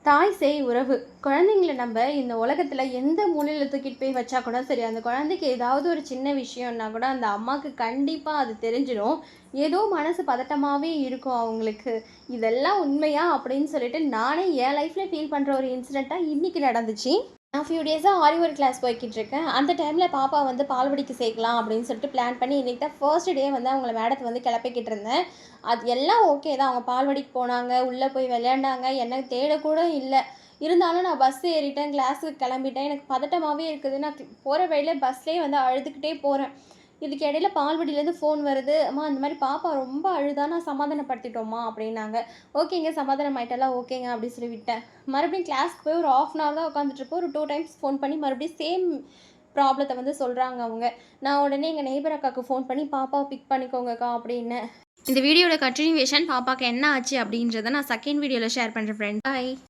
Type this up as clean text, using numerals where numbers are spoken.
தாய் சேய் உறவு. குழந்தைங்கள நம்ம இந்த உலகத்துல எந்த மூலையில தூக்கிட்டு போய் வச்சா கூட சரி, அந்த குழந்தைக்கு ஏதாவது ஒரு சின்ன விஷயம்னா கூட அந்த அம்மாவுக்கு கண்டிப்பா அது தெரிஞ்சிடும். ஏதோ மனசு பதட்டமாவே இருக்கும் அவங்களுக்கு. இதெல்லாம் உண்மையா அப்படின்னு சொல்லிட்டு நானே என் லைஃப்ல ஃபீல் பண்ற ஒரு இன்சிடெண்ட்டா இன்னைக்கு நடந்துச்சு. நான் ஃபியூ டேஸாக ஆரி ஒர்க் கிளாஸ் போய்கிட்டு இருக்கேன். அந்த டைமில் பாப்பா வந்து பால்வாடிக்கு சேர்க்கலாம் அப்படின்னு சொல்லிட்டு பிளான் பண்ணி இன்றைக்கி தான் ஃபர்ஸ்ட் டே வந்து அவங்கள மேடத்தை வந்து கிளப்பிக்கிட்டு இருந்தேன். அது எல்லாம் ஓகே தான். அவங்க பால்வாடிக்கு போனாங்க, உள்ளே போய் விளையாண்டாங்க, என்ன தேடக்கூட இல்லை. இருந்தாலும் நான் பஸ் ஏறிட்டேன், கிளாஸுக்கு கிளம்பிட்டேன். எனக்கு பதட்டமாகவே இருக்குது. நான் போகிற வழியில் பஸ்லேயே வந்து அழுதுகிட்டே போகிறேன். இதுக்கு இடையில பால்வாடியிலேருந்து ஃபோன் வருது. அம்மா இந்த மாதிரி பாப்பா ரொம்ப அழுதா, நான் சமாதானப்படுத்திட்டோம்மா அப்படின்னாங்க. ஓகேங்க, சமாதானம் ஆயிட்டெல்லாம் ஓகேங்க அப்படின்னு சொல்லி விட்டேன். மறுபடியும் கிளாஸ்க்கு போய் ஒரு ஹாஃப் அன் ஹவர் தான் உட்காந்துட்ருப்போம். ஒரு 2 டைம்ஸ் ஃபோன் பண்ணி மறுபடியும் சேம் ப்ராப்ளத்தை வந்து சொல்கிறாங்க அவங்க. நான் உடனே எங்கள் நெய்பர் அக்காவுக்கு ஃபோன் பண்ணி பாப்பாவை பிக் பண்ணிக்கோங்கக்கா அப்படின்னு. இந்த வீடியோட கண்டினியூவேஷன் பாப்பாவுக்கு என்ன ஆச்சு அப்படின்றத நான் செகண்ட் வீடியோவில் ஷேர் பண்ணுறேன் ஃப்ரெண்ட். பாய்.